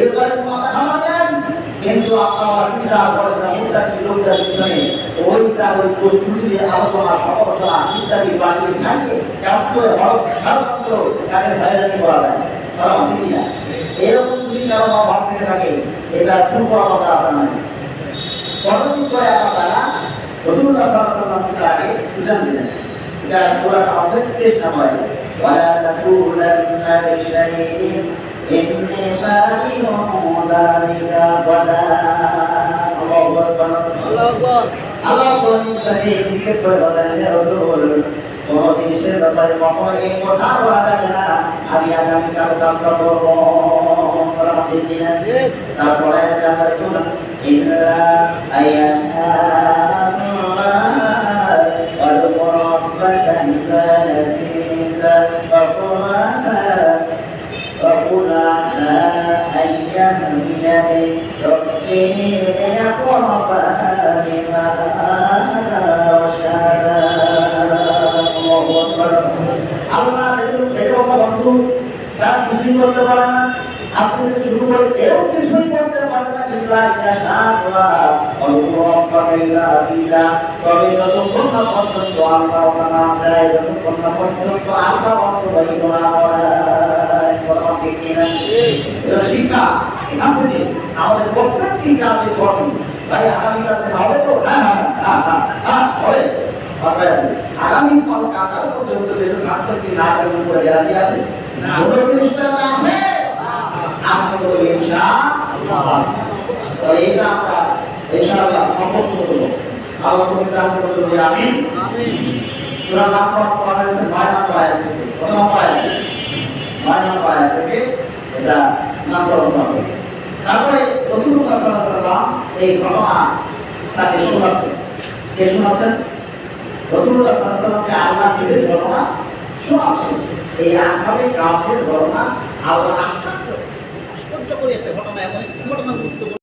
ব্যাপারে কোনো মাথা ঘামা যায়, কিন্তু আপনার চিন্তা করেন না ওটা কি লোকটা পিছনে ওইটা ওই চতুর্থী আলোচনা সমালোচনা ইত্যাদি বানিয়ে ছাড়িয়ে কেমন করে সর্বত্র তাকে হয়রানি করা যায় তারা ঠিকই না। এরকম যদি কারো ভাব থেকে থাকে এটা শুরু করা কথা আপনার নাই। পরবর্তী করে আপনারা রসুল্লাহ সাল্লাল্লাহু আলাইহি ওয়াসাল্লাম আগে সুযোগ দিলেন। এটা সূরা আমাদের 23 নম্বরে ওয়ালা তাকুলান্না লিশাইইন ইন্নী ফাইলুন যালিকা গাদা। আল্লাহু আকবার, আল্লাহু আকবার। আল্লাহ কোরআনের সাথে জিকির করে বলেন হে রাসূল, কোন জিনিসের ব্যাপারে কখনো এই কথা বলা যাবে না আমি আগামীকাল কাজটা করবো। তারপরে ইল্লা আয়ানা তার কিছুই করতে পারে না, আপনি শুরু করে কেউ কিছুই করতে পারে না। তবে যতক্ষণ না পর্যন্ত আল্লাহ নাম দেয়, যতক্ষণ না পর্যন্ত আল্লাহ শিক্ষা এখান থেকে আমাদের প্রত্যেকটি কাজে করবেন। ভাই আগামীকাল হবে তো? হবে। আগামীকাল কাতার পর্যন্ত যেহেতু ছাত্রটি না করবেন করে জানি আছে আছে আপনি বলি ইনশাআল্লাহ। এইটা আমরা ইনশাআল্লাহ সম্পন্ন করব। আল্লাহ তুমি দান করতে বলি আমিন। সূরা নাহল কোরআনের 9 নম্বর আয়াত থেকে, কত নম্বর আয়াত? 9 নম্বর আয়াত থেকে এটা নামকরণ হবে। তারপরে রাসূলুল্লাহ সাল্লাল্লাহু আলাইহি ওয়াসাল্লাম এই ঘটনা তাকে শোনাচ্ছেন। কে শোনাচ্ছেন? রাসূলুল্লাহ সাল্লাল্লাহু আলাইহি ওয়াসাল্লামকে আল্লাহ নিজের ঘটনা শোনাচ্ছেন। এই আসহাবে কাফের ঘটনা আল্লাহ আশ্চর্য করে একটা ঘটনা, এমন একটি ঘটনা গুরুত্বপূর্ণ।